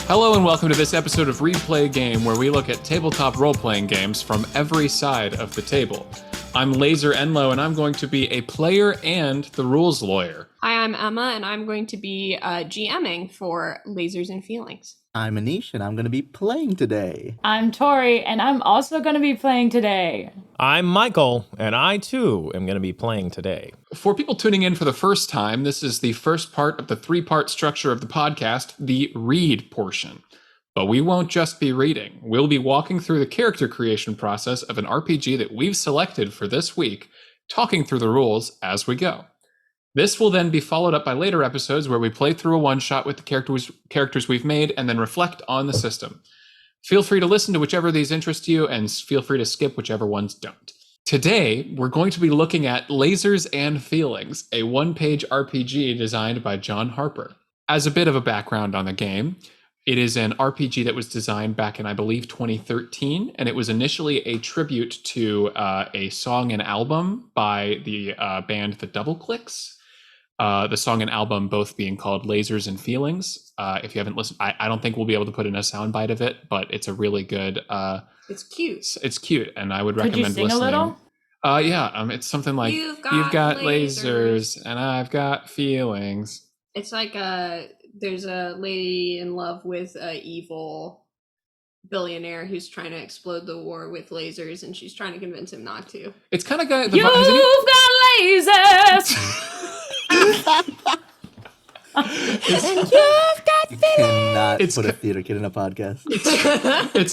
Hello and welcome to this episode of Replay Game, where we look at tabletop role-playing games from every side of the table. I'm Laser Enlow, and I'm going to be a player and the rules lawyer. Hi, I'm Emma, and I'm going to be GMing for Lasers and Feelings. I'm Anish, and I'm going to be playing today. I'm Tori, and I'm also going to be playing today. I'm Michael, and I too am going to be playing today. For people tuning in for the first time, this is the first part of the three-part structure of the podcast, the read portion. But we won't just be reading. We'll be walking through the character creation process of an RPG that we've selected for this week, talking through the rules as we go. This will then be followed up by later episodes where we play through a one-shot with the characters we've made and then reflect on the system. Feel free to listen to whichever of these interest you, and feel free to skip whichever ones don't. Today, we're going to be looking at Lasers and Feelings, a one-page RPG designed by John Harper. As a bit of a background on the game, it is an RPG that was designed back in, I believe, 2013, and it was initially a tribute to a song and album by the band The Double Clicks. The song and album both being called Lasers and Feelings. If you haven't listened, I don't think we'll be able to put in a soundbite of it, but it's a really good... It's cute. It's cute, and I would recommend listening. Could you sing a little? It's something like, You've got lasers, and I've got feelings. It's like there's a lady in love with an evil billionaire who's trying to explode the war with lasers, and she's trying to convince him not to. It's kind of got... You've got lasers! And you've got feelings. Cannot put a theater kid in a podcast.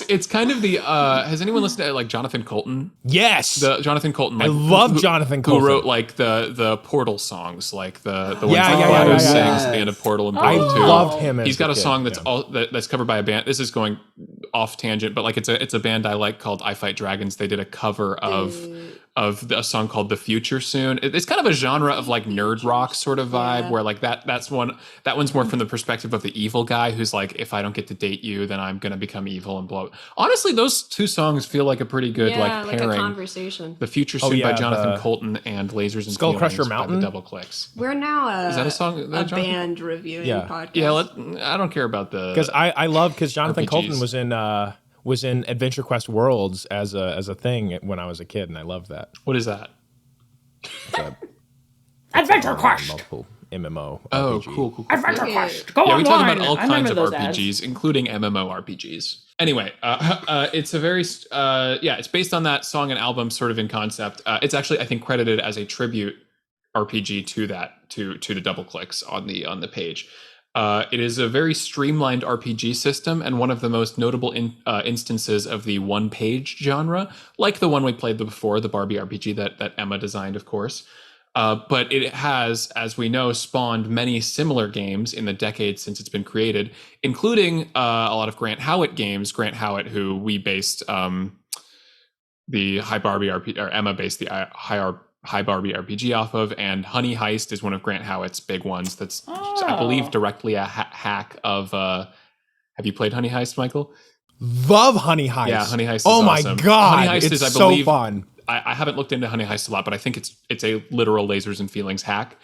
It's kind of the has anyone listened to like Jonathan Colton? Yes, the Jonathan Colton. I love Jonathan Colton, who wrote like the Portal songs, like the ones yeah, that sings at the end of Portal and Portal 2. I loved him. He's got a song that's covered by a band. This is going off tangent, but like it's a band I like called I Fight Dragons. They did a cover of a song called The Future Soon. It's kind of a genre of like nerd rock sort of vibe, where like that one's more from the perspective of the evil guy who's like, if I don't get to date you, then I'm gonna become evil and blow. Honestly, those two songs feel like a pretty good like pairing. Like a conversation. The Future Soon by Jonathan Colton and Lasers and Skull Feelings Crusher Mountain by the Double Clicks. We're now is that a song? A band reviewing podcast. Yeah, I don't care about the because I love because Jonathan RPGs. Colton was in Adventure Quest Worlds as a thing when I was a kid, and I loved that. What is that? Adventure Quest! Multiple MMO. Oh, RPG. cool. Adventure Quest! Go online! We talk about all kinds of RPGs, ads. including MMORPGs. Anyway, it's a very it's based on that song and album sort of in concept. It's actually, I think, credited as a tribute RPG to the Double Clicks on the page. It is a very streamlined RPG system and one of the most notable instances of the one-page genre, like the one we played before, the Barbie RPG that Emma designed, of course. But it has, as we know, spawned many similar games in the decades since it's been created, including a lot of Grant Howitt games. Grant Howitt, who we based the High Barbie RPG, or Emma based the High Barbie RPG off of, and Honey Heist is one of Grant Howitt's big ones. That's, I believe, directly a hack of. Have you played Honey Heist, Michael? Love Honey Heist. Yeah, Honey Heist. Is awesome. My God, Honey Heist it's I believe, so fun. I haven't looked into Honey Heist a lot, but I think it's a literal Lasers and Feelings hack.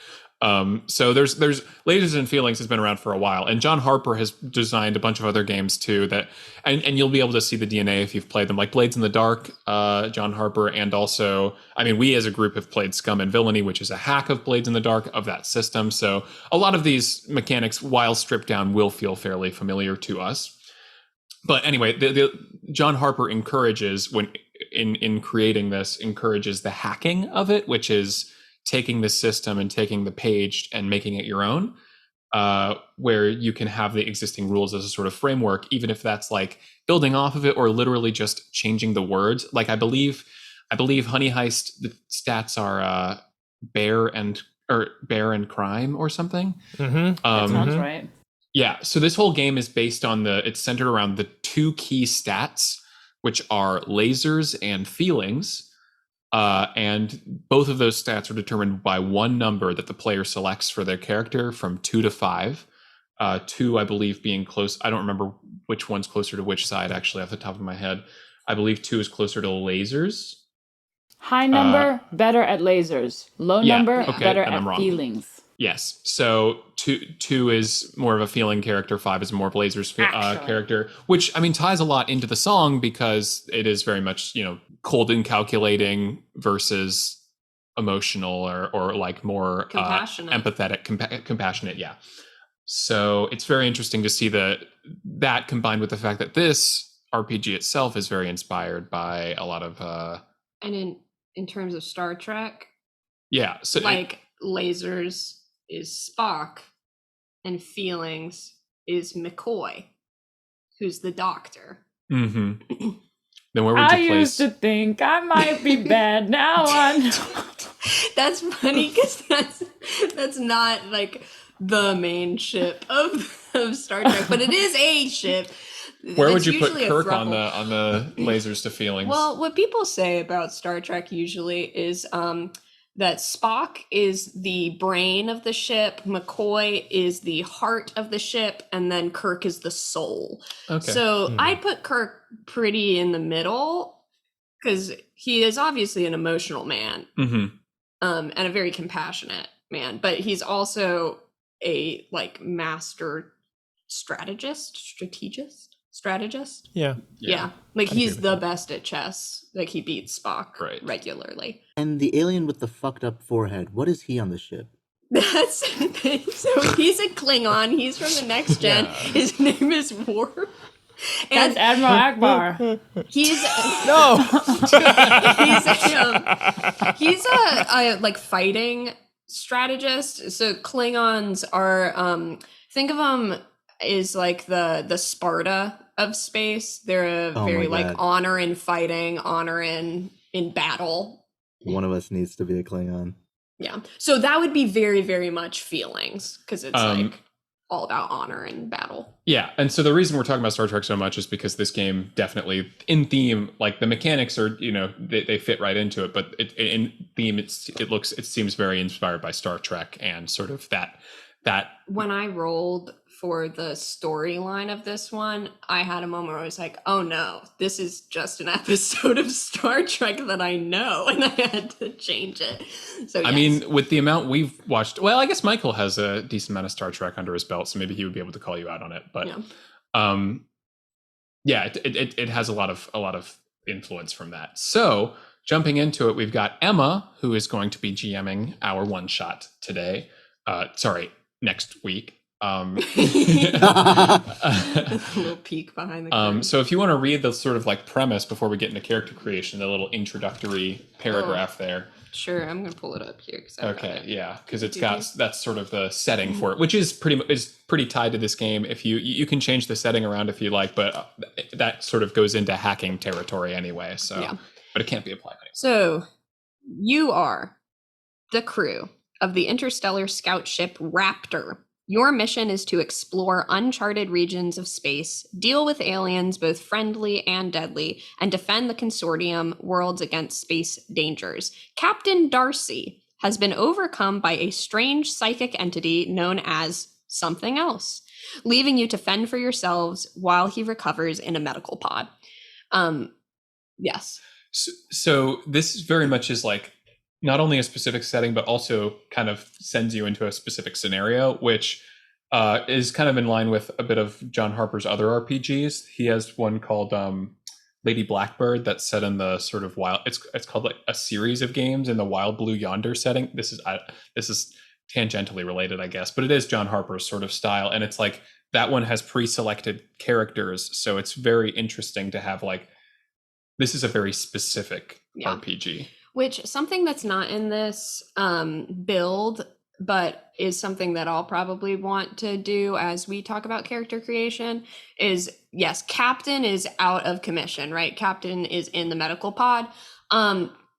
So there's Lasers and Feelings has been around for a while, and John Harper has designed a bunch of other games too that, and you'll be able to see the DNA if you've played them, like Blades in the Dark, John Harper, and also, I mean, we as a group have played Scum and Villainy, which is a hack of Blades in the Dark of that system. So a lot of these mechanics, while stripped down, will feel fairly familiar to us. But anyway, the John Harper encourages in creating this encourages the hacking of it, which is taking the system and taking the page and making it your own, where you can have the existing rules as a sort of framework, even if that's like building off of it or literally just changing the words. Like I believe Honey Heist, the stats are bear and crime or something. That sounds right. Yeah, so this whole game is based on it's centered around the two key stats, which are lasers and feelings. And both of those stats are determined by one number that the player selects for their character from 2 to 5. 2, I believe, being close. I don't remember which one's closer to which side, actually, off the top of my head. I believe 2 is closer to lasers. High number, better at lasers. Low number, better at feelings. Yes. So two is more of a feeling character. 5 is more Blazer's Actually. character, which I mean ties a lot into the song because it is very much cold and calculating versus emotional or like more Compassionate. empathetic, compassionate. Yeah. So it's very interesting to see that combined with the fact that this RPG itself is very inspired by a lot of And in terms of Star Trek, yeah. So like lasers is Spock and feelings is McCoy, who's the doctor. Then where would I you place? used to think I might be bad. Now I know. That's funny because that's not like the main ship of Star Trek, but it is a ship. Where It's would you put usually a Kirk on throuple. the lasers to feelings? Well, what people say about Star Trek usually is that Spock is the brain of the ship, McCoy is the heart of the ship, and then Kirk is the soul. Okay. So I'd put Kirk pretty in the middle because he is obviously an emotional man and a very compassionate man, but he's also a like master strategist. Yeah. Like I he's agree with the that. best at chess. Like he beats Spock regularly. And the alien with the fucked up forehead, what is he on the ship? That's so he's a Klingon. He's from the next gen. Yeah. His name is Worf. That's Admiral Akbar. He's No. he's a like fighting strategist. So Klingons are think of them as like the Sparta of space. They're a Oh very my like God. honor in fighting, honor in battle. One of us needs to be a Klingon. Yeah. So that would be very, very much feelings because it's Um, like all about honor and battle. Yeah, and so the reason we're talking about Star Trek so much is because this game definitely, in theme, like the mechanics are, they fit right into it, but in theme, it seems very inspired by Star Trek and sort of that. When I rolled for the storyline of this one, I had a moment where I was like, oh no, this is just an episode of Star Trek that I know, and I had to change it. So I yes. mean, with the amount we've watched, well, I guess Michael has a decent amount of Star Trek under his belt, so maybe he would be able to call you out on it. But it has a lot of influence from that. So jumping into it, we've got Emma, who is going to be GMing our one shot today. Next week. A little peek behind the curtain. So if you want to read the sort of like premise before we get into character creation, the little introductory paragraph there. Sure, I'm gonna pull it up here. Okay, yeah, because it's got that's sort of the setting for it, which is pretty tied to this game. If you can change the setting around if you like, but that sort of goes into hacking territory anyway. So, Yeah. But it can't be applied anyway. So you are the crew of the interstellar scout ship Raptor. Your mission is to explore uncharted regions of space, deal with aliens both friendly and deadly, and defend the consortium worlds against space dangers. Captain Darcy has been overcome by a strange psychic entity known as something else, leaving you to fend for yourselves while he recovers in a medical pod. Yes. So this very much is like not only a specific setting, but also kind of sends you into a specific scenario, which is kind of in line with a bit of John Harper's other RPGs. He has one called Lady Blackbird that's set in the sort of wild. It's called like a series of games in the Wild Blue Yonder setting. This is tangentially related, I guess, but it is John Harper's sort of style, and it's like that one has pre-selected characters, so it's very interesting to have like this is a very specific RPG. Which something that's not in this build, but is something that I'll probably want to do as we talk about character creation is, yes, Captain is out of commission, right? Captain is in the medical pod.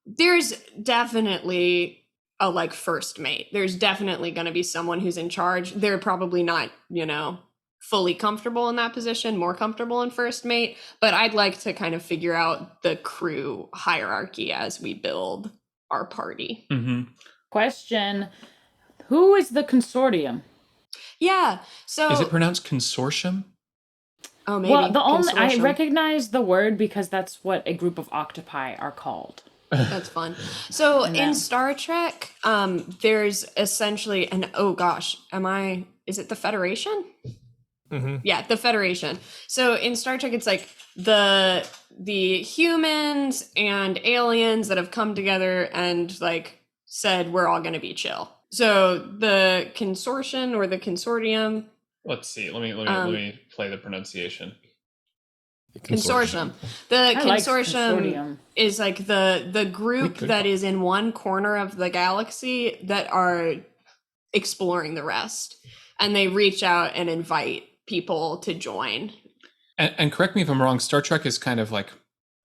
There's definitely a like first mate. There's definitely going to be someone who's in charge. They're probably not, fully comfortable in that position, more comfortable in first mate, but I'd like to kind of figure out the crew hierarchy as we build our party. Mm-hmm. Question: who is the consortium? Yeah, so Is it pronounced consortium? maybe. Well, I consortium. recognize the word because that's what a group of octopi are called. That's fun. So Yeah. in Star Trek, there's essentially is it the Federation? Mm-hmm. Yeah, the Federation. So in Star Trek, it's like the humans and aliens that have come together and like said we're all going to be chill. So the consortium or the consortium. Let's see. Let me play the pronunciation. Consortium. The I like consortium is like the group could that call- is in one corner of the galaxy that are exploring the rest, and they reach out and invite people to join. And correct me if I'm wrong, Star Trek is kind of like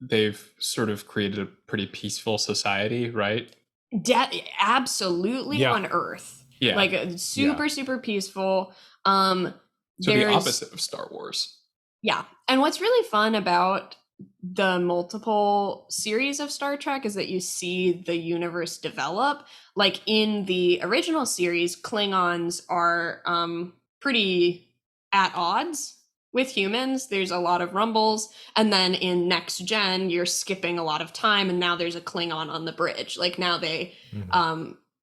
they've sort of created a pretty peaceful society, right? Absolutely Yeah. on Earth. Yeah. Like super peaceful. So the there's- opposite of Star Wars. Yeah. And what's really fun about the multiple series of Star Trek is that you see the universe develop. Like in the original series, Klingons are pretty at odds with humans. There's a lot of rumbles. And then in Next Gen, you're skipping a lot of time, and now there's a Klingon on the bridge. Like now they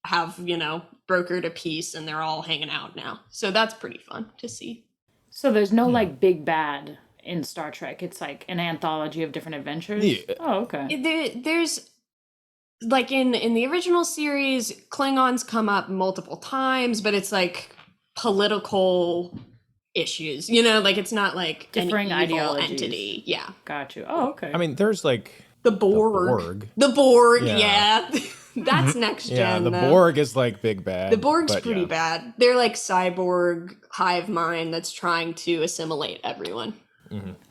have, brokered a peace and they're all hanging out now. So that's pretty fun to see. So there's no like big bad in Star Trek. It's like an anthology of different adventures. Yeah. Oh, okay. There's like in the original series, Klingons come up multiple times, but it's like political issues, like it's not like Differing an evil ideologies. entity. Yeah. Got you. Oh, okay. I mean, there's like The Borg. The Borg. The Borg, Yeah. yeah. That's next gen. Yeah, the though. Borg is like big bad. The Borg's but pretty yeah. bad. They're like cyborg hive mind that's trying to assimilate everyone.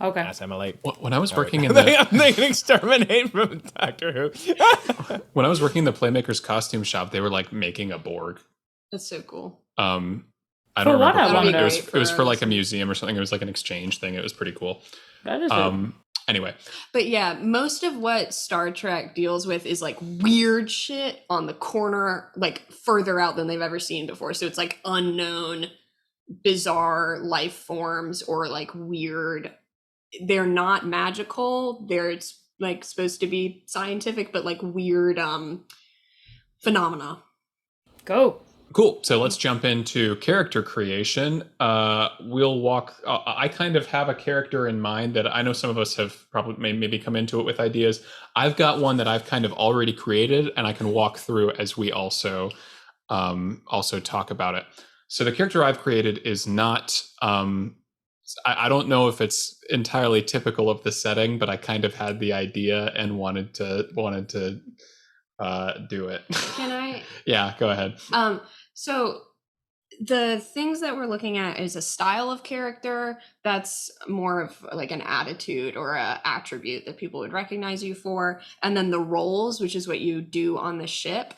okay. Assimilate. When I was Sorry. working in the I'm thinking exterminate from Doctor Who. when I was working in the Playmakers costume shop, they were like making a Borg. That's so cool. I For don't what, remember. I It wonder? was, it was for like a For- museum or something. It was like an exchange thing. It was pretty cool. That is Anyway, But yeah, most of what Star Trek deals with is like weird shit on the corner, like further out than they've ever seen before. So it's like unknown, bizarre life forms or like weird. They're not magical. They're like supposed to be scientific, but like weird phenomena. go. cool. So let's jump into character creation. We'll walk. I kind of have a character in mind that I know some of us have probably maybe come into it with ideas. I've got one that I've kind of already created, and I can walk through as we also talk about it. So the character I've created is not. I don't know if it's entirely typical of the setting, but I kind of had the idea and wanted to do it. Can I? Yeah, go ahead. So the things that we're looking at is a style of character that's more of like an attitude or a attribute that people would recognize you for, and then the roles, which is what you do on the ship.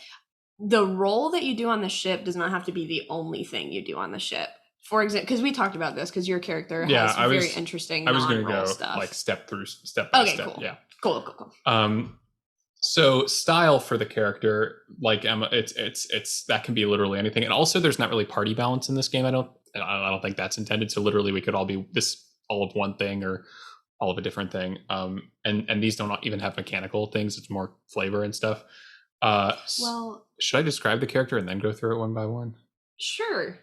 The role that you do on the ship does not have to be the only thing you do on the ship. For example, because we talked about this, because your character has very interesting. I was going to non-role go stuff. like step by Okay, step. cool. Yeah. Cool. So style for the character, like Emma, it's that can be literally anything, and also there's not really party balance in this game. I don't think that's intended. So literally, we could all be all of one thing or all of a different thing. And these don't even have mechanical things. It's more flavor and stuff. Well, should I describe the character and then go through it one by one? sure.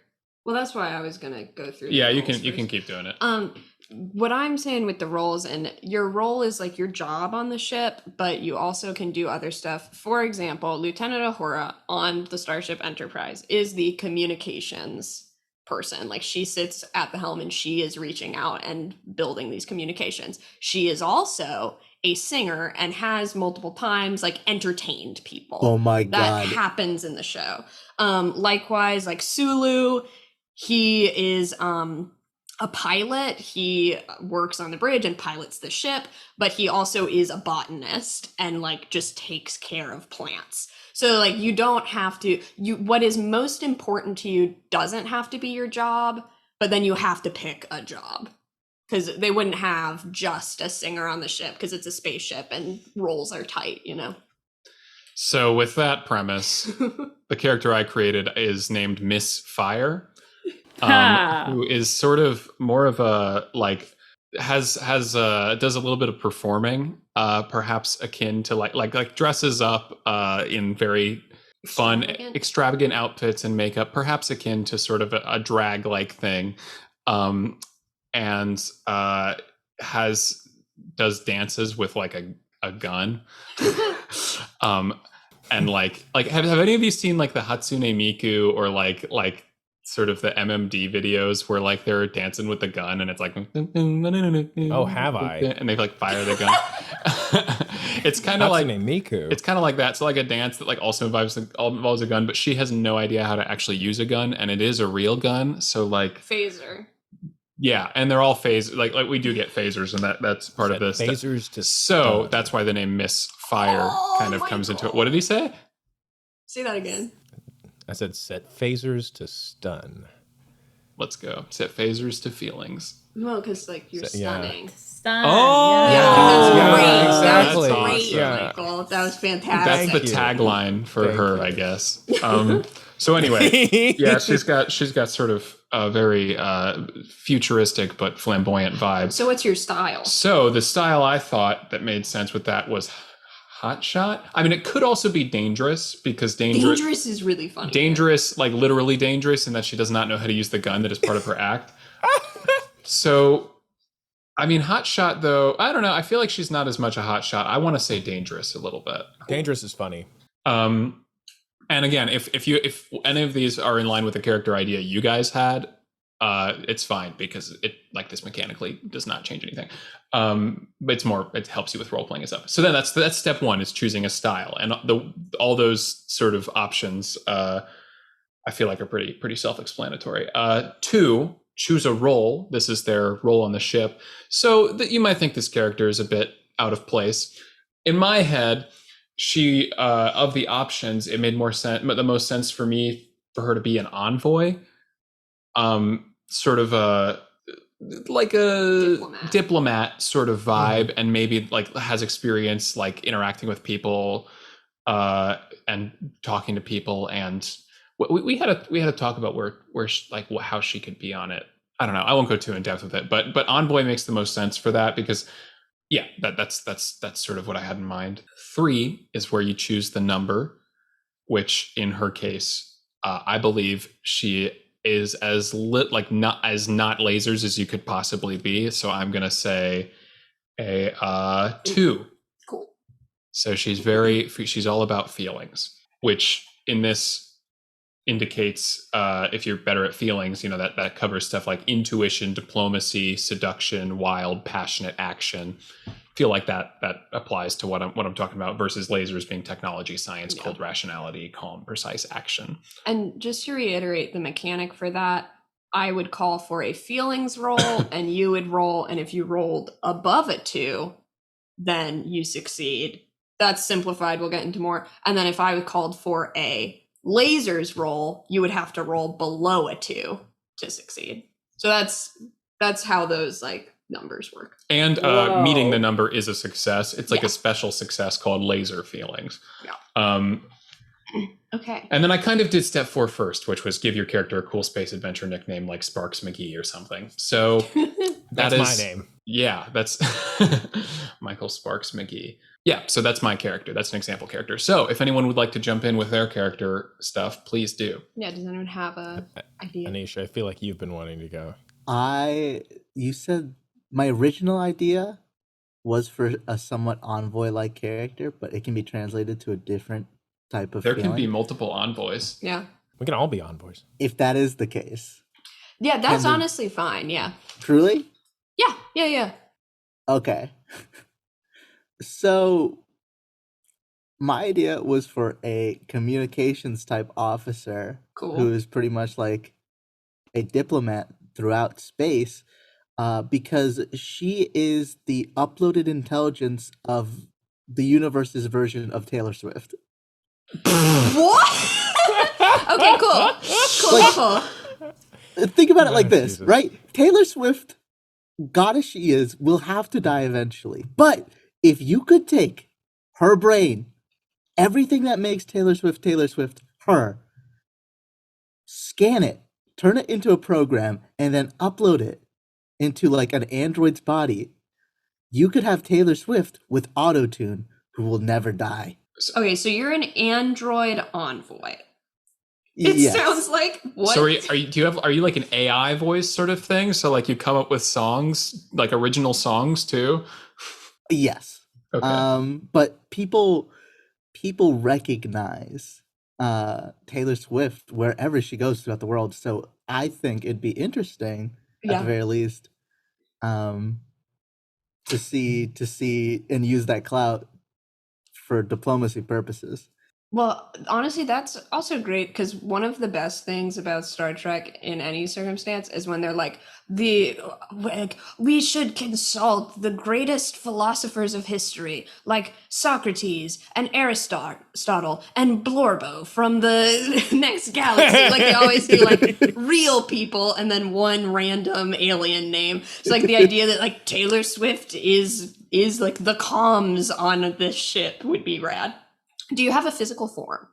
Well, that's why I was gonna go through. Yeah, the you roles can first. keep doing it. What I'm saying with the roles, and your role is like your job on the ship, but you also can do other stuff. For example, Lieutenant Uhura on the Starship Enterprise is the communications person. Like she sits at the helm and she is reaching out and building these communications. She is also a singer and has multiple times like entertained people. Oh my That god. happens in the show. Likewise, like Sulu, he is a pilot. He works on the bridge and pilots the ship, but he also is a botanist and like just takes care of plants. So like you don't have to what is most important to you doesn't have to be your job, but then you have to pick a job. Because they wouldn't have just a singer on the ship because it's a spaceship and roles are tight, So with that premise, the character I created is named Miss Fire, who is sort of more of a like does a little bit of performing perhaps akin to like dresses up in very fun, extravagant outfits and makeup, perhaps akin to sort of a drag like thing, and does dances with like a gun. And like have any of you seen like the Hatsune Miku or like sort of the MMD videos where like they're dancing with the gun and it's like, Oh, have I? And they like fire the gun. It's kind of like Miku. It's kind of like that. So like a dance that like also involves a gun, but she has no idea how to actually use a gun, and it is a real gun. So like phaser. Yeah, and they're all phasers. Like we do get phasers, and that's part of this. Phasers to so that's why the name Misfire kind of comes into it. What did he say? Say that again. I said set phasers to stun. Let's go. Set phasers to feelings. Well, because like you're stunning. Stun. Oh, that's great. exactly. That's great, Yeah. Michael. That was fantastic. That's the tagline for her, I guess. So anyway, yeah, she's got sort of a very futuristic but flamboyant vibe. So what's your style? So the style I thought that made sense with that was hotshot. I mean, it could also be dangerous because dangerous is really funny. Dangerous, like literally dangerous, in that she does not know how to use the gun that is part of her act. So, I mean, hotshot though, I don't know. I feel like she's not as much a hotshot. I want to say dangerous a little bit. Dangerous is funny. And again, if any of these are in line with the character idea you guys had, it's fine because it like this mechanically does not change anything. But it helps you with role playing and stuff. So then that's step one, is choosing a style, and all those sort of options I feel like are pretty self-explanatory. 2, choose a role. This is their role on the ship. So that you might think this character is a bit out of place. In my head, she of the options, it made more sense. But the most sense for me for her to be an envoy, sort of a diplomat sort of vibe, and maybe like has experience like interacting with people and talking to people, and we had a talk about where she, like how she could be on it. I don't know. I won't go too in depth with it, but envoy makes the most sense for that because yeah, that's sort of what I had in mind. 3 is where you choose the number, which in her case, I believe she is as not lasers as you could possibly be. So I'm gonna say a 2. Cool. So she's all about feelings, which in this indicates if you're better at feelings, that covers stuff like intuition, diplomacy, seduction, wild, passionate action. Feel like that applies to what I'm talking about, versus lasers being technology, science, cold rationality, calm, precise action. And just to reiterate the mechanic for that, I would call for a feelings roll and you would roll, and if you rolled above a 2, then you succeed. That's simplified, we'll get into more. And then if I called for a lasers roll, you would have to roll below a 2 to succeed. So that's how those like numbers work. And meeting the number is a success. It's like a special success called laser feelings. Yeah. Okay. And then I kind of did step 4 first, which was give your character a cool space adventure nickname like Sparks McGee or something. So that's my name. Yeah, that's Michael Sparks McGee. Yeah, so that's my character. That's an example character. So if anyone would like to jump in with their character stuff, please do. Yeah, does anyone have a idea? Anisha, I feel like you've been wanting to go. You said my original idea was for a somewhat envoy-like character, but it can be translated to a different type of There feeling. can be multiple envoys. Yeah. We can all be envoys. If that is the case. Yeah, that's honestly fine. Yeah. Truly? Yeah. Okay. So my idea was for a communications type officer who is pretty much like a diplomat throughout space, because she is the uploaded intelligence of the universe's version of Taylor Swift. What? Okay, cool. Think about it like this, Jesus. right? Taylor Swift, goddess she is, will have to die eventually. But if you could take her brain, everything that makes Taylor Swift, her, scan it, turn it into a program, and then upload it into like an android's body, you could have Taylor Swift with auto-tune who will never die. Okay, so you're an android envoy. It Yes. sounds like what? So are you like an AI voice sort of thing? So like you come up with songs, like original songs too? Yes. Okay. But people recognize Taylor Swift wherever she goes throughout the world. So I think it'd be interesting at the very least to see and use that clout for diplomacy purposes. Well, honestly, that's also great because one of the best things about Star Trek in any circumstance is when they're like, we should consult the greatest philosophers of history, like Socrates and Aristotle and Blorbo from the next galaxy. Like they always do like real people and then one random alien name. It's like the idea that like Taylor Swift is like the comms on this ship would be rad. Do you have a physical form?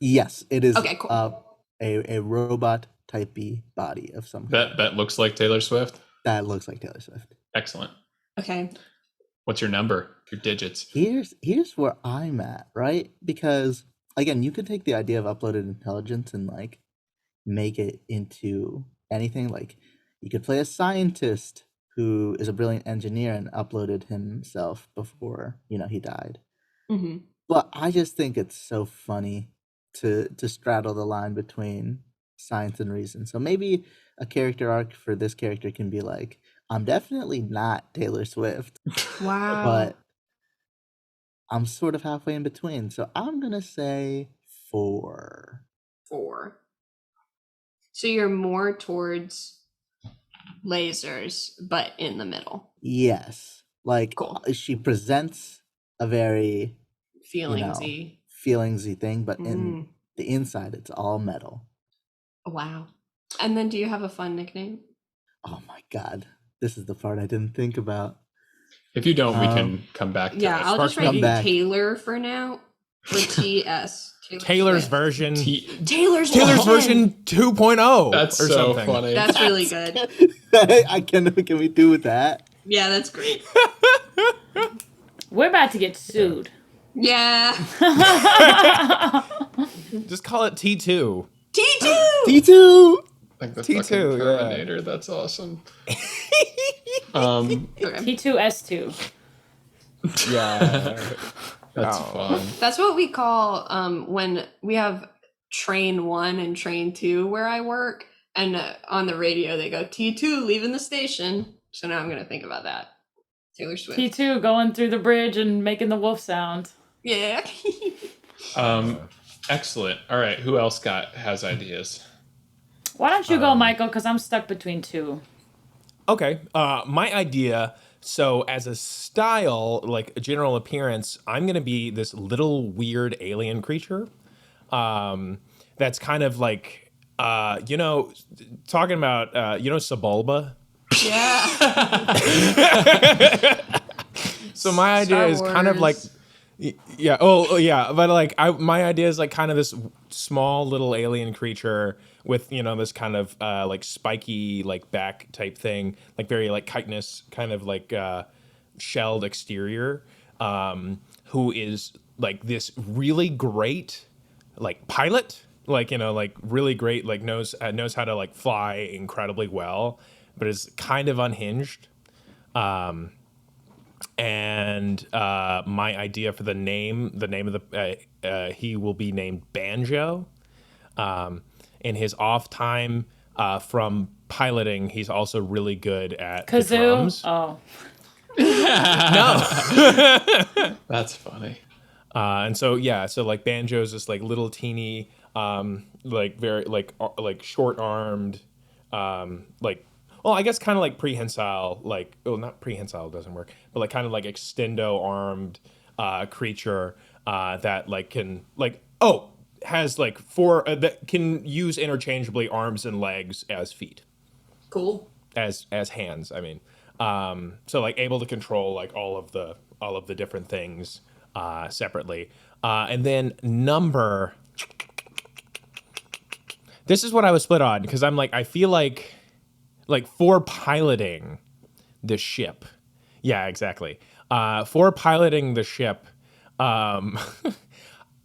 Yes, it is. Okay, cool. A robot type B body of some kind. That looks like Taylor Swift? That looks like Taylor Swift. Excellent. Okay. What's your number? Your digits? Here's where I'm at, right? Because again, you could take the idea of uploaded intelligence and like make it into anything. Like you could play a scientist who is a brilliant engineer and uploaded himself before, he died. Mm-hmm. But I just think it's so funny to straddle the line between science and reason. So maybe a character arc for this character can be like, I'm definitely not Taylor Swift, Wow. but I'm sort of halfway in between. So I'm going to say 4. 4. So you're more towards lasers, but in the middle. Yes. Like Cool. she presents a very Feelingsy. feelingsy thing, but in the inside, it's all metal. Wow. And then do you have a fun nickname? Oh my God. This is the part I didn't think about. If you don't, we can come back to it. I'll just write come you back. Taylor for now. Or TS. Taylor's Swift. version. Taylor's version 2.0. That's or so something. funny. That's really good. Can we do with that? Yeah, that's great. We're about to get sued. Yeah. Just call it T2. T2! T2! Like the T2, fucking yeah. Terminator. That's awesome. Okay. T2S2. Yeah. That's Oh. fun. That's what we call when we have train 1 and train 2 where I work, and on the radio they go T2 leaving the station. So now I'm gonna think about that. Taylor Swift. T2 going through the bridge and making the wolf sound. Yeah. Excellent. All right. Who else has ideas? Why don't you go, Michael? Because I'm stuck between 2. Okay. My idea. So as a style, like a general appearance, I'm gonna be this little weird alien creature. That's kind of like, talking about, Sebulba. Yeah. So my idea is kind of like, yeah. Oh, yeah. But like, my idea is like kind of this small little alien creature with this kind of like spiky like back type thing, like very like chitinous kind of like shelled exterior, who is like this really great like pilot, like like really great, like knows how to like fly incredibly well, but is kind of unhinged. And my idea for the name of the he will be named Banjo. In his off time from piloting, he's also really good at the drums. Kazoo? Oh. No. That's funny. And so like Banjo's this like little teeny, like very like short armed, like. Well, I guess kind of like prehensile, like, not prehensile doesn't work, but like kind of like extendo armed creature that like can like has like 4 that can use interchangeably arms and legs as feet. Cool. As hands, I mean. So like able to control like all of the different things separately. And then number. This is what I was split on because I'm like I feel like for piloting this ship, Yeah, exactly. For piloting the ship,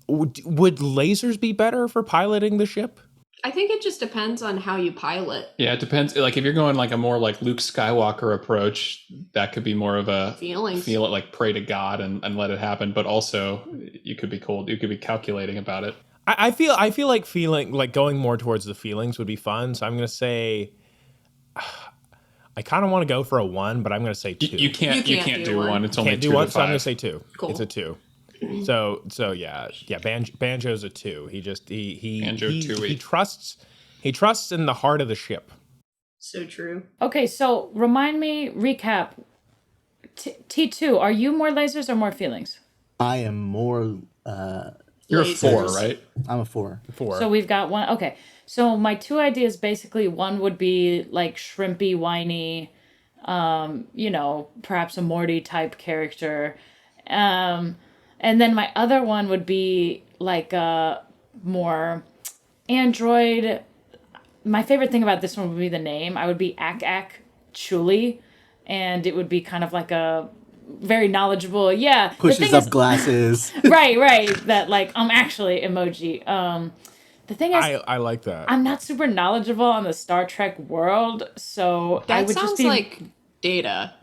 would lasers be better for piloting the ship? I think it just depends on how you pilot. Yeah, it depends. Like if you're going like a more like Luke Skywalker approach, that could be more of a Feelings. feel it, like pray to God and let it happen. But also, you could be cold. You could be calculating about it. I feel like feeling like going more towards the feelings would be fun. So I'm gonna say, I kind of want to go for a 1, but I'm gonna say 2. You can't do one. It's only Can't 2 do one, to so I'm 5. gonna say 2. Cool. It's a 2. So yeah. Banjo's a 2. Banjo too-y. He trusts in the heart of the ship. So true. Okay, so recap. T2, are you more lasers or more feelings? I am more. You're a 4, Lasers. right? I'm a 4. 4. So we've got one. Okay, so my 2 ideas basically, one would be like shrimpy, whiny, perhaps a Morty type character. And then my other one would be like a more android. My favorite thing about this one would be the name. I would be Ak Chuli, and it would be kind of like a very knowledgeable. Yeah, the Pushes thing up is- glasses. right. That like I'm actually emoji. The thing is, I like that. I'm not super knowledgeable on the Star Trek world, so I That would sounds just be like Data.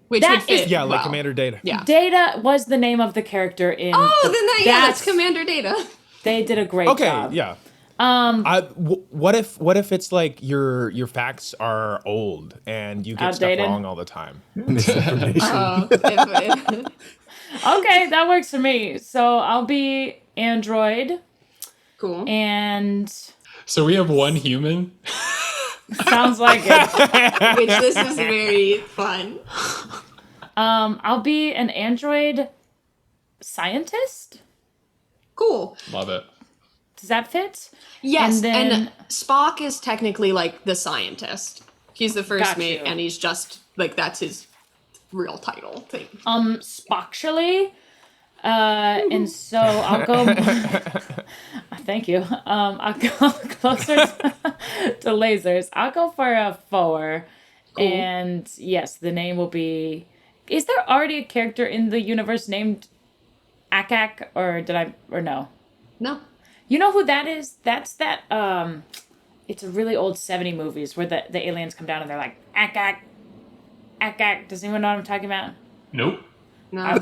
Which That would fit is- Yeah, like well. Commander Data. Yeah. Data was the name of the character in. Oh, then that's Commander Data. They did a great Okay, job. yeah. What if it's like your facts are old and you get Outdated? stuff wrong all the time? Misinformation. Okay, that works for me. So I'll be android, Cool. and So we have one human. sounds like it. Which this is very fun. I'll be an android scientist. Cool. Love it. Does that fit? Yes, And and, then- Spock is technically like the scientist. He's the first Got mate, you. and he's just like that's his real title thing. Spocktually. And so I'll go. Thank you. I'll go closer to lasers. I'll go for a 4. Cool. And yes, the name will be. Is there already a character in the universe named Akak, or no? No. You know who that is? That's that. It's a really old 70 movies where the aliens come down and they're like Akak, Akak. Does anyone know what I'm talking about? Nope. No.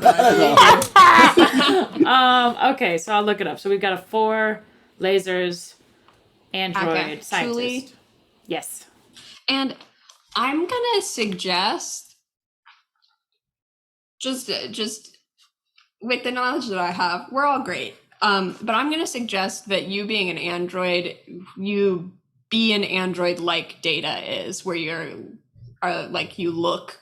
Okay, so I'll look it up. So we've got a 4 lasers, android, Okay, scientist. Julie. Yes. And I'm gonna suggest just with the knowledge that I have, we're all great. But I'm gonna suggest that you being an android, you be an android like Data is, where you're like you look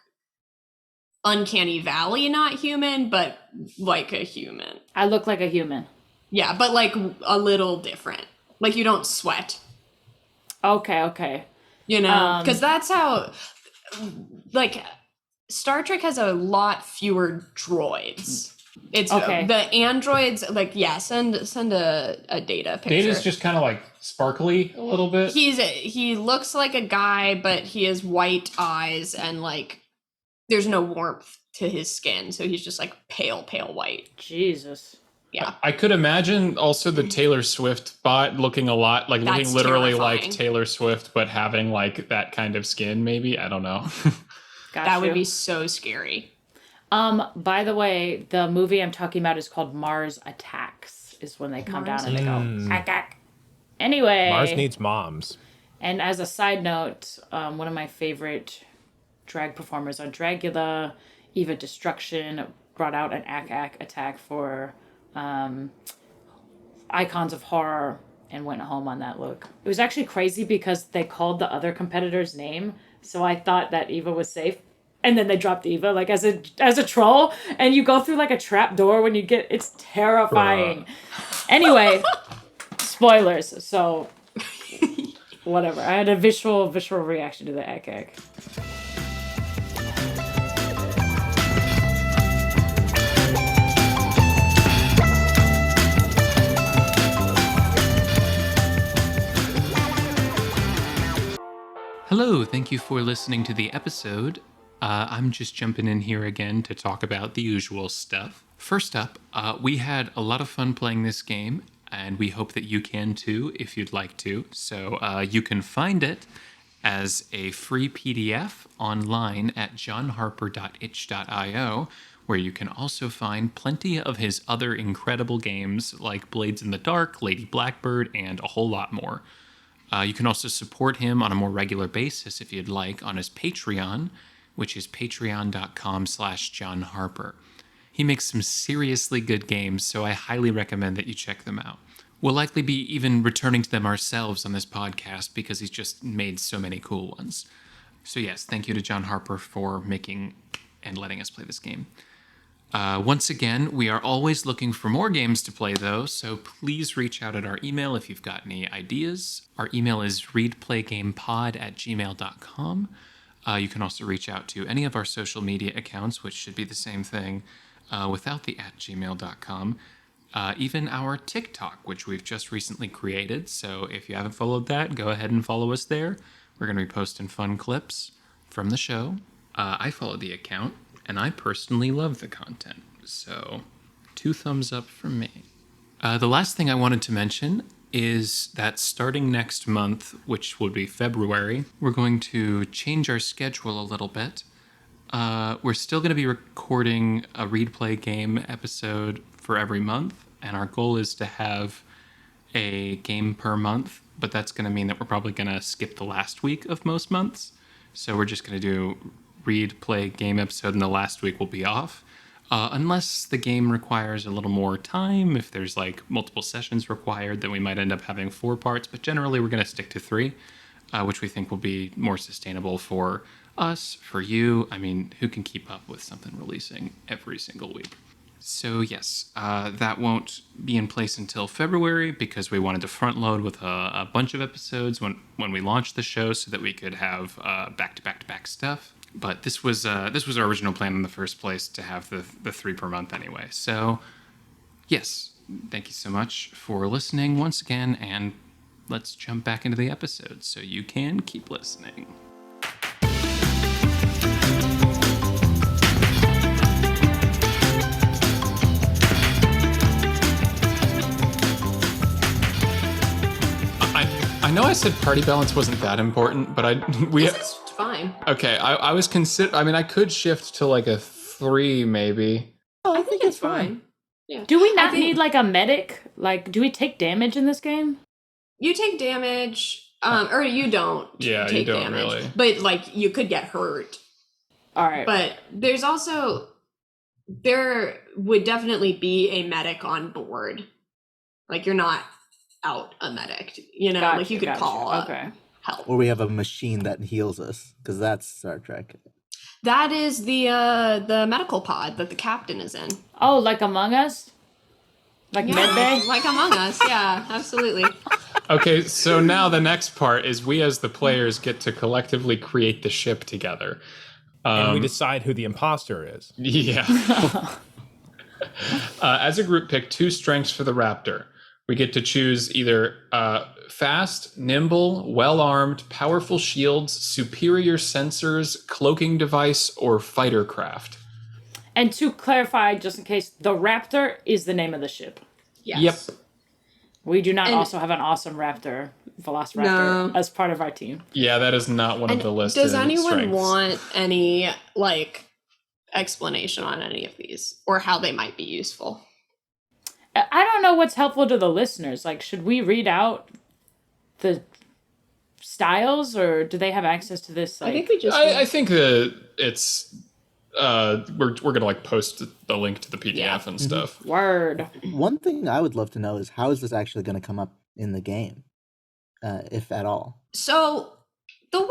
uncanny valley, not human, but like a human. I look like a human. Yeah, but like a little different. Like you don't sweat. Okay. You know, because that's how, like, Star Trek has a lot fewer droids. It's Okay. the androids, like, yeah, send a Data picture. Data's just kind of like sparkly a little bit. He looks like a guy, but he has white eyes and like there's no warmth to his skin, so he's just like pale white. Jesus. Yeah. I could imagine also the Taylor Swift bot looking a lot like That's looking literally terrifying. like Taylor Swift, but having like that kind of skin. Maybe I don't know. Got That you. would be so scary. By the way, the movie I'm talking about is called Mars Attacks. Is when they come down and they go Akak. Anyway, Mars needs moms. And as a side note, one of my favorite drag performers on Dragula, Eva Destruction, brought out an Ak attack for Icons of Horror and went home on that look. It was actually crazy because they called the other competitor's name, so I thought that Eva was safe. And then they dropped Eva like as a troll, and you go through like a trap door when you get. It's terrifying. Anyway, spoilers. So whatever. I had a visual reaction to the Ak. Hello, thank you for listening to the episode. I'm just jumping in here again to talk about the usual stuff. First up, we had a lot of fun playing this game, and we hope that you can too if you'd like to. So you can find it as a free PDF online at johnharper.itch.io, where you can also find plenty of his other incredible games like Blades in the Dark, Lady Blackbird, and a whole lot more. You can also support him on a more regular basis if you'd like on his Patreon, which is patreon.com/johnharper. He makes some seriously good games, so I highly recommend that you check them out. We'll likely be even returning to them ourselves on this podcast because he's just made so many cool ones. So yes, thank you to John Harper for making and letting us play this game. Once again, we are always looking for more games to play, though, so please reach out at our email if you've got any ideas. Our email is readplaygamepod@gmail.com. You can also reach out to any of our social media accounts, which should be the same thing without the @gmail.com. Even our TikTok, which we've just recently created. So if you haven't followed that, go ahead and follow us there. We're going to be posting fun clips from the show. I followed the account, and I personally love the content. So 2 thumbs up from me. The last thing I wanted to mention is that starting next month, which will be February, we're going to change our schedule a little bit. We're still going to be recording a Read Play Game episode for every month, and our goal is to have a game per month, but that's going to mean that we're probably going to skip the last week of most months. So we're just going to do Read Play Game episode, and the last week will be off. Unless the game requires a little more time, if there's like multiple sessions required, then we might end up having 4 parts, but generally we're going to stick to 3, which we think will be more sustainable for us, for you. I mean, who can keep up with something releasing every single week? So yes, that won't be in place until February because we wanted to front load with a bunch of episodes when we launched the show so that we could have back-to-back-to-back stuff. But this was our original plan in the first place, to have the 3 per month anyway. So yes, thank you so much for listening once again, and let's jump back into the episode so you can keep listening. I know I said party balance wasn't that important, but This is fine. Okay, I was I could shift to like a 3 maybe. Oh, I think it's fine. Yeah. Do we not need like a medic? Like, do we take damage in this game? You take damage, or you don't. Yeah, take you don't damage, really. but like you could get hurt. All right. But there would definitely be a medic on board. Like you're not out a medic, Gotcha, like you could call up help. Or we have a machine that heals us, because that's Star Trek. That is the medical pod that the captain is in. Oh, like Among Us? Like Medbay? Like Among Us, yeah, absolutely. Okay, so now the next part is we as the players get to collectively create the ship together. And we decide who the imposter is. Yeah. As a group, pick 2 strengths for the Raptor. We get to choose either fast, nimble, well-armed, powerful shields, superior sensors, cloaking device, or fighter craft. And to clarify, just in case, the Raptor is the name of the ship. Yes. Yep. We do not also have an awesome Raptor, Velociraptor, as part of our team. Yeah, that is not one of the listed Does anyone strengths. want any, explanation on any of these? Or how they might be useful? I don't know what's helpful to the listeners. Like, should we read out the styles, or do they have access to this? I think we just... I think that it's... we're gonna post the link to the PDF and stuff. Word. One thing I would love to know is, how is this actually going to come up in the game, if at all? So the way...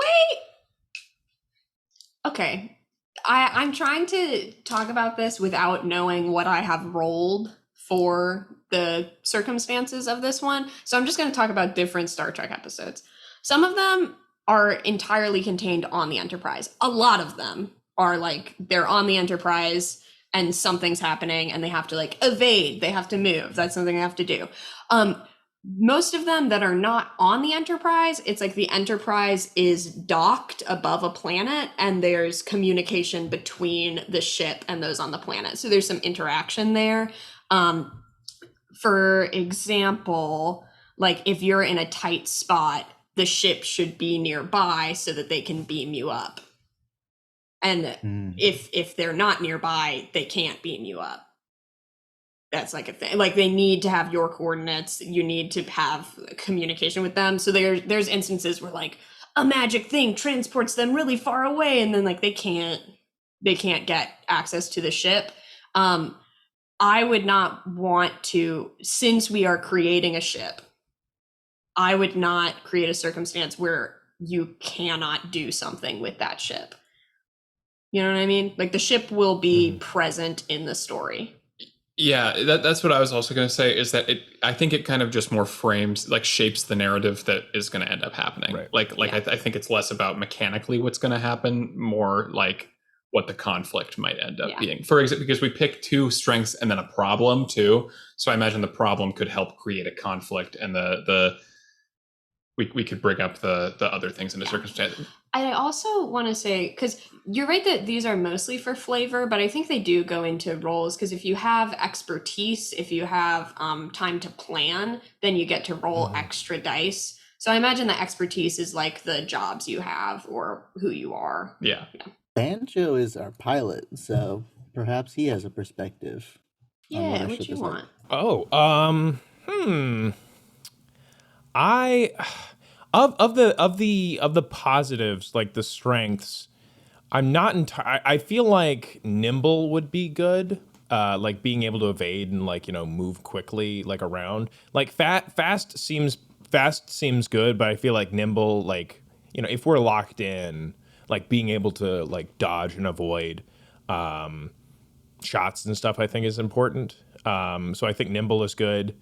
Okay. I'm trying to talk about this without knowing what I have rolled for the circumstances of this one. So I'm just going to talk about different Star Trek episodes. Some of them are entirely contained on the Enterprise. A lot of them are they're on the Enterprise and something's happening and they have to evade. They have to move. That's something they have to do. most of them that are not on the Enterprise, it's like the Enterprise is docked above a planet and there's communication between the ship and those on the planet. So there's some interaction there. For example, like if you're in a tight spot, the ship should be nearby so that they can beam you up. And if they're not nearby, they can't beam you up. That's like a thing. Like they need to have your coordinates. You need to have communication with them. So there's instances where like a magic thing transports them really far away, and then like they can't get access to the ship. I would not want to, since we are creating a ship, I would not create a circumstance where you cannot do something with that ship. You know what I mean? Like the ship will be present in the story. Yeah, that's what I was also going to say, is that I think it kind of just more frames, like shapes the narrative that is going to end up happening. Right. I think it's less about mechanically what's going to happen, more like what the conflict might end up being. For example, because we pick two strengths and then a problem too. So I imagine the problem could help create a conflict, and we could bring up the other things in a circumstance. I also want to say, because you're right that these are mostly for flavor, but I think they do go into roles, because if you have expertise, if you have time to plan, then you get to roll extra dice. So I imagine the expertise is like the jobs you have or who you are. Yeah. Banjo is our pilot, so perhaps he has a perspective. Yeah, what you want? Of the positives, like the strengths, I'm not entirely. I feel like nimble would be good, like being able to evade and like move quickly like around. Like fast seems good, but I feel like nimble, like if we're locked in, like being able to like dodge and avoid shots and stuff, I think is important. So I think nimble is good.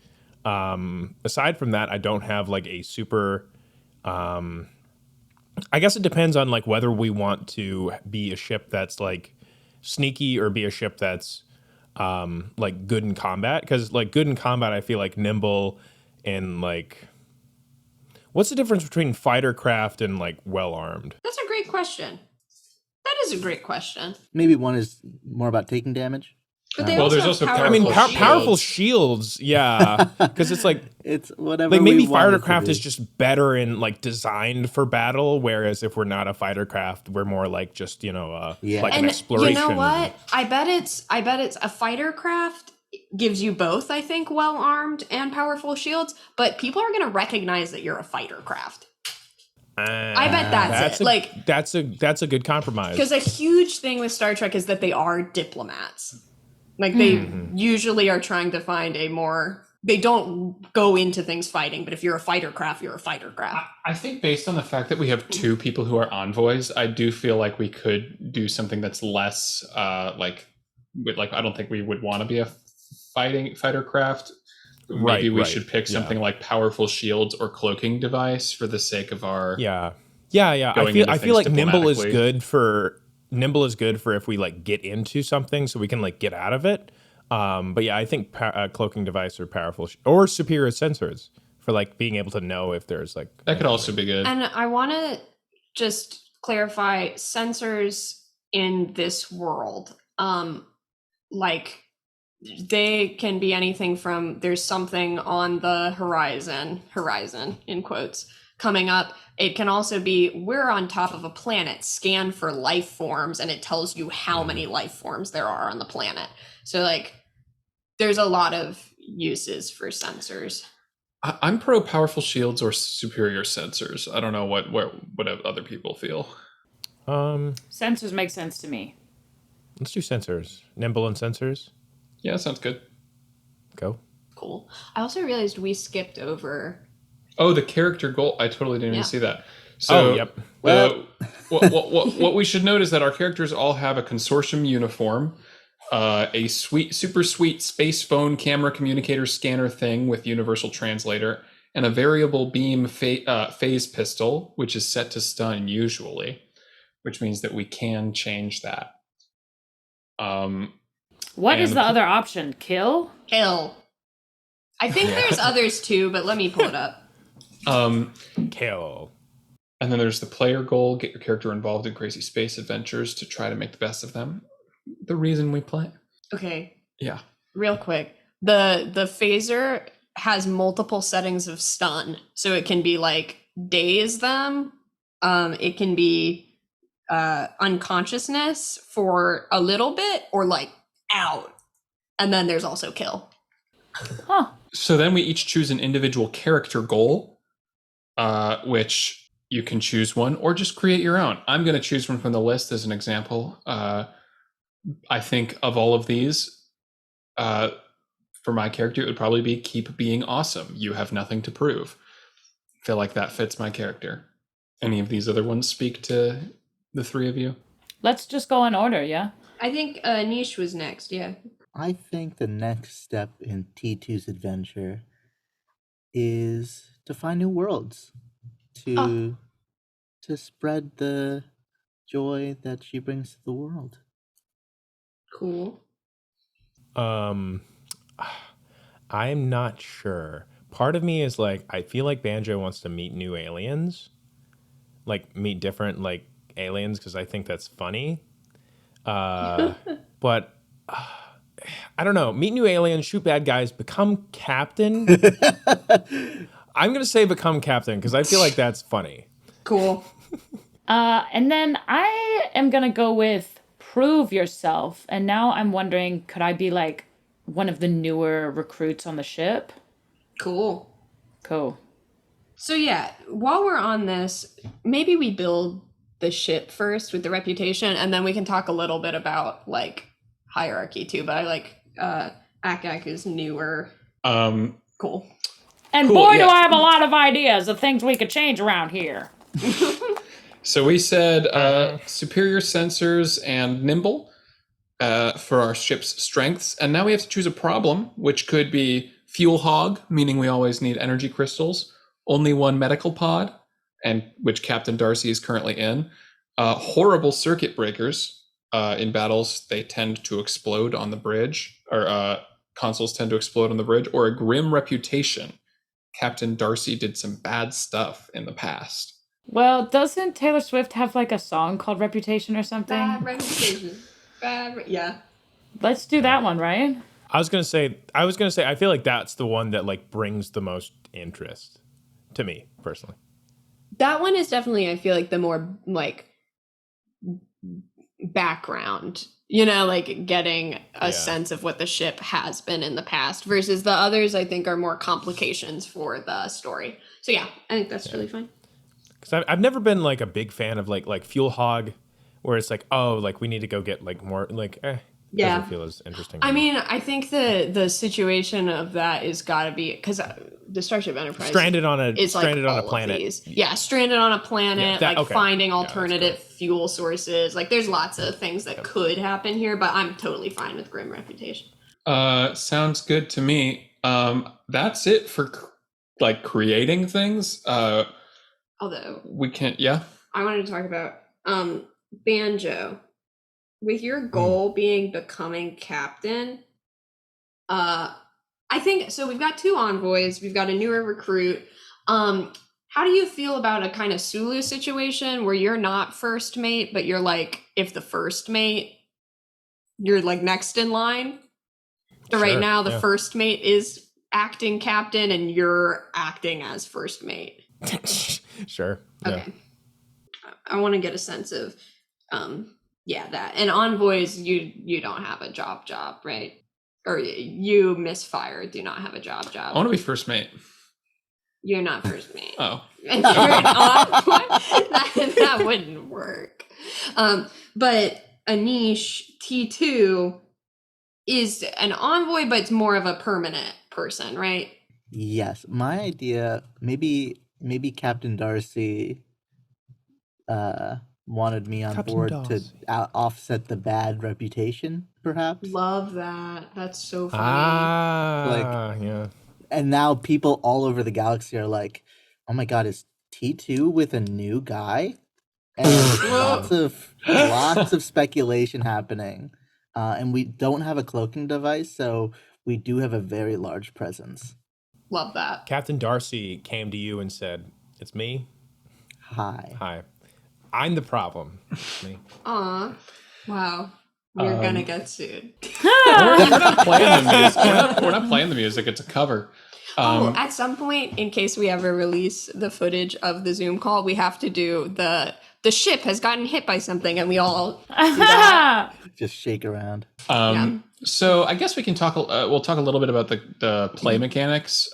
Aside from that, I don't have like a super. I guess it depends on like whether we want to be a ship that's like sneaky or be a ship that's like good in combat. Because like good in combat, I feel like nimble and like, what's the difference between fighter craft and like well armed? That's a great question. That is a great question. Maybe one is more about taking damage. But they Well, also there's have also Powerful shields, yeah, because it's like it's whatever. Like maybe we want it fighter to craft be. is just better and like designed for battle, whereas if we're not a fighter craft, we're more like just like an And exploration. you know what? I bet it's a fighter craft gives you both, I think, well armed and powerful shields, but people are gonna recognize that you're a fighter craft. I bet that's it. That's a good compromise. Because a huge thing with Star Trek is that they are diplomats. Like they usually are trying to find they don't go into things fighting, but if you're a fighter craft, you're a fighter craft. I think based on the fact that we have two people who are envoys, I do feel like we could do something that's less like I don't think we would want to be a fighter craft. Maybe we should pick something like powerful shields or cloaking device for the sake of our Yeah. I feel like nimble is good for if we like get into something so we can like get out of it. But yeah, I think cloaking device or powerful or superior sensors for like being able to know if there's like that could also be good. And I want to just clarify sensors in this world. Like they can be anything from there's something on the horizon in quotes coming up. It can also be we're on top of a planet, scan for life forms, and it tells you how many life forms there are on the planet. So like there's a lot of uses for sensors. I'm pro powerful shields or superior sensors. I don't know what other people feel. Sensors make sense to me. Let's do sensors. Nimble and sensors. Yeah, sounds good. Go. Cool. I also realized we skipped over. Oh, the character goal. I totally didn't even see that. So, yep. What we should note is that our characters all have a consortium uniform, a super sweet space phone camera communicator scanner thing with universal translator, and a variable beam phase pistol, which is set to stun usually, which means that we can change that. What is the other option? Kill? Kill. I think there's others too, but let me pull it up. Kill. And then there's the player goal: get your character involved in crazy space adventures to try to make the best of them. The reason we play. Okay, Yeah. real quick. The phaser has multiple settings of stun, so it can be like daze them. It can be unconsciousness for a little bit, or like out. And then there's also kill. Huh. So then we each choose an individual character goal, which you can choose one or just create your own. I'm going to choose one from the list as an example. I think of all of these, for my character, it would probably be keep being awesome. You have nothing to prove. I feel like that fits my character. Any of these other ones speak to the three of you? Let's just go in order, yeah? I think Niche was next, yeah. I think the next step in T2's adventure is to find new worlds, to spread the joy that she brings to the world. Cool. I'm not sure. Part of me is like, I feel like Banjo wants to meet new aliens, like meet different like aliens, because I think that's funny. But I don't know. Meet new aliens, shoot bad guys, become captain. I'm gonna say become captain because I feel like that's funny. Cool. And then I am gonna go with prove yourself. And now I'm wondering, could I be like one of the newer recruits on the ship? Cool. Cool. So yeah, while we're on this, maybe we build the ship first with the reputation, and then we can talk a little bit about like hierarchy too. But I like Ak is newer. Cool. And Cool, boy, yeah. do I have a lot of ideas of things we could change around here. So we said superior sensors and nimble for our ship's strengths. And now we have to choose a problem, which could be fuel hog, meaning we always need energy crystals, only one medical pod, and which Captain Darcy is currently in. Horrible circuit breakers. In battles, they tend to explode on the bridge, or consoles tend to explode on the bridge, or a grim reputation. Captain Darcy did some bad stuff in the past. Well, doesn't Taylor Swift have like a song called Reputation or something? Bad reputation. Yeah. Let's do that one, right? I was gonna say, I feel like that's the one that like brings the most interest to me personally. That one is definitely, I feel like, the more like background, like getting a sense of what the ship has been in the past, versus the others I think are more complications for the story. So yeah, I think that's really fine. Because I've never been like a big fan of like fuel hog, where it's like, oh, like we need to go get like more like Yeah. doesn't feel as interesting. I mean, I think the situation of that is got to be because the Starship Enterprise stranded on a like planet. Yeah, stranded on a planet, okay. finding Yeah, alternative fuel sources. Like, there's lots of things that could happen here, but I'm totally fine with Grim Reputation. Sounds good to me. That's it for like creating things. Although We can't. Yeah. I wanted to talk about Banjo. With your goal being becoming captain, I think so. We've got two envoys. We've got a newer recruit. How do you feel about a kind of Sulu situation where you're not first mate, but you're like, if the first mate, you're like next in line? So right now, the first mate is acting captain, and you're acting as first mate. Sure. Okay. Yeah. I want to get a sense of, that. And envoys, you don't have a job, right? Or you misfire, do not have a job. I want to be first mate. You're not first mate. Oh. And you're an envoy? that wouldn't work. But Anish, T2, is an envoy, but it's more of a permanent person, right? Yes, my idea, maybe Captain Darcy wanted me on board to offset the bad reputation, perhaps. Love that. That's so funny. Yeah. And now people all over the galaxy are like, oh my god, is T2 with a new guy? And lots of speculation happening. And we don't have a cloaking device, so we do have a very large presence. Love that. Captain Darcy came to you and said, "It's me. Hi. I'm the problem. It's me." Aw. Wow. We're gonna get sued. We're not playing the music. We're not playing the music. It's a cover. At some point, in case we ever release the footage of the Zoom call, we have to do the ship has gotten hit by something, and we all do that. Just shake around. So I guess we can talk. We'll talk a little bit about the play mechanics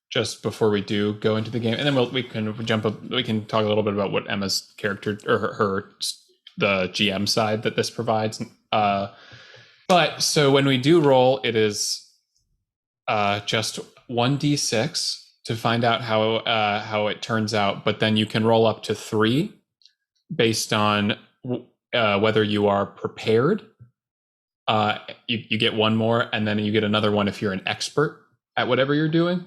just before we do go into the game, and then we can jump up. We can talk a little bit about what Emma's character or her the GM side that this provides. But so when we do roll, it is just 1d6 to find out how it turns out. But then you can roll up to 3 based on whether you are prepared. You get 1 more, and then you get another one if you're an expert at whatever you're doing.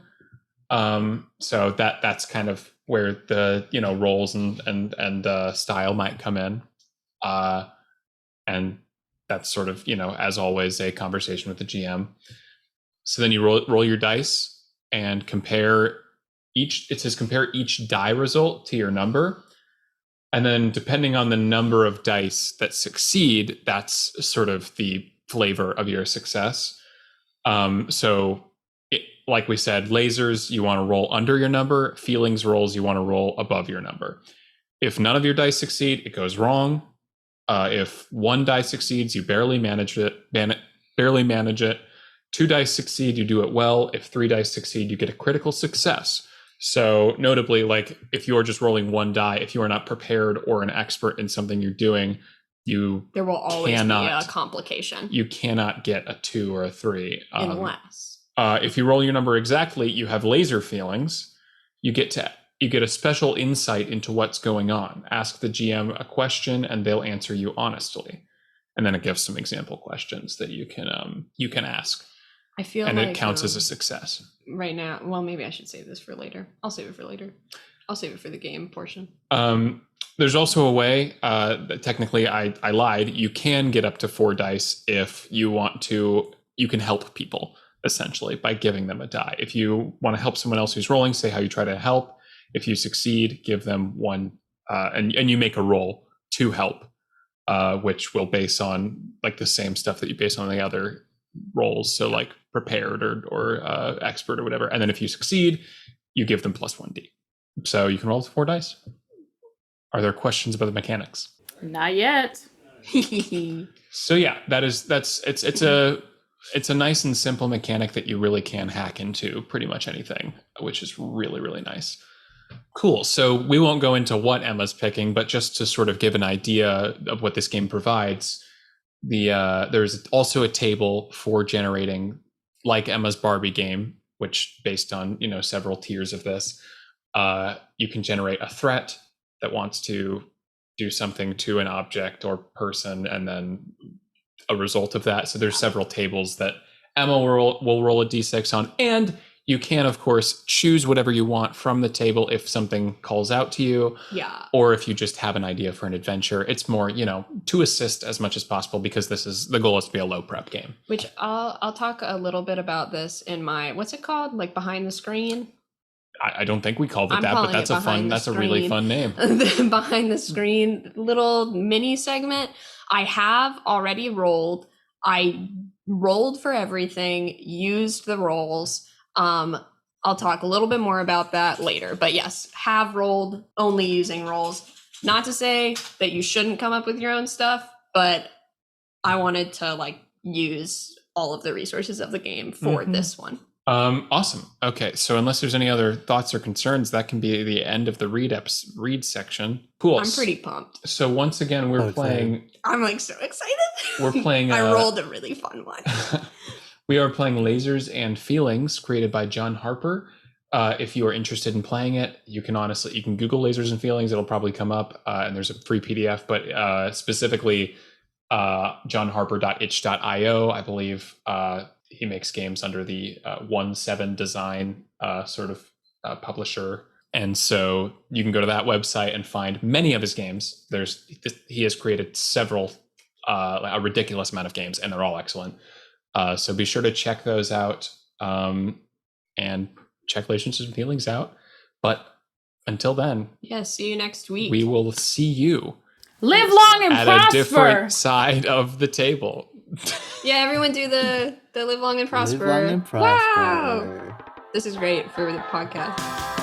So that's kind of where the roles and style might come in. And that's sort of, as always, a conversation with the GM. So then you roll your dice and compare it says compare each die result to your number. And then depending on the number of dice that succeed, that's sort of the flavor of your success. Like we said, lasers, you want to roll under your number. Feelings rolls, you want to roll above your number. If none of your dice succeed, it goes wrong. If 1 die succeeds, you barely manage it. 2 dice succeed, you do it well. If 3 dice succeed, you get a critical success. So notably, like if you're just rolling 1 die, if you are not prepared or an expert in something you're doing, there will always be a complication. You cannot get a 2 or a 3. Unless. If you roll your number exactly, you have laser feelings. You get a special insight into what's going on. Ask the GM a question, and they'll answer you honestly. And then it gives some example questions that you can ask. I feel and like it counts as a success. Right now, well, maybe I should save this for later. I'll save it for later. I'll save it for the game portion. There's also a way, that technically I lied. You can get up to 4 dice if you want to. You can help people, essentially, by giving them a die. If you want to help someone else who's rolling, say how you try to help. If you succeed, give them 1, and you make a roll to help, which will base on like the same stuff that you base on the other rolls. So like prepared or expert or whatever. And then if you succeed, you give them plus 1d. So you can roll 4 dice. Are there questions about the mechanics? Not yet. So yeah, it's a nice and simple mechanic that you really can hack into pretty much anything, which is really, really nice. Cool. So we won't go into what Emma's picking, but just to sort of give an idea of what this game provides, there's also a table for generating, like Emma's Barbie game, which based on several tiers of this, you can generate a threat that wants to do something to an object or person, and then a result of that. So there's several tables that Emma will roll a d6 on, and you can, of course, choose whatever you want from the table if something calls out to you. Yeah. Or if you just have an idea for an adventure. It's more, to assist as much as possible, because the goal is to be a low prep game. Which I'll talk a little bit about this in my, what's it called? Like behind the screen? I don't think we called it that, but that's a really fun name. The behind the screen little mini segment. I have already rolled. I rolled for everything, used the rolls. I'll talk a little bit more about that later, but yes, have rolled, only using rolls. Not to say that you shouldn't come up with your own stuff, but I wanted to use all of the resources of the game for this one. Awesome. Okay, so unless there's any other thoughts or concerns, that can be the end of the read section. Cool. I'm pretty pumped. So once again, we're playing. I'm so excited. We're playing. I rolled a really fun one. We are playing Lasers and Feelings, created by John Harper. If you are interested in playing it, you can Google Lasers and Feelings. It'll probably come up, and there's a free PDF. But specifically, johnharper.itch.io, I believe. He makes games under the 1-7 Design publisher. And so you can go to that website and find many of his games. He has created several, a ridiculous amount of games, and they're all excellent. So be sure to check those out. and check relationships and feelings out. But until then, see you next week. we will see you Live long and at prosper. a different side of the table. Yeah, everyone do the live long and prosper. Live long and prosper. Wow. This is great for the podcast.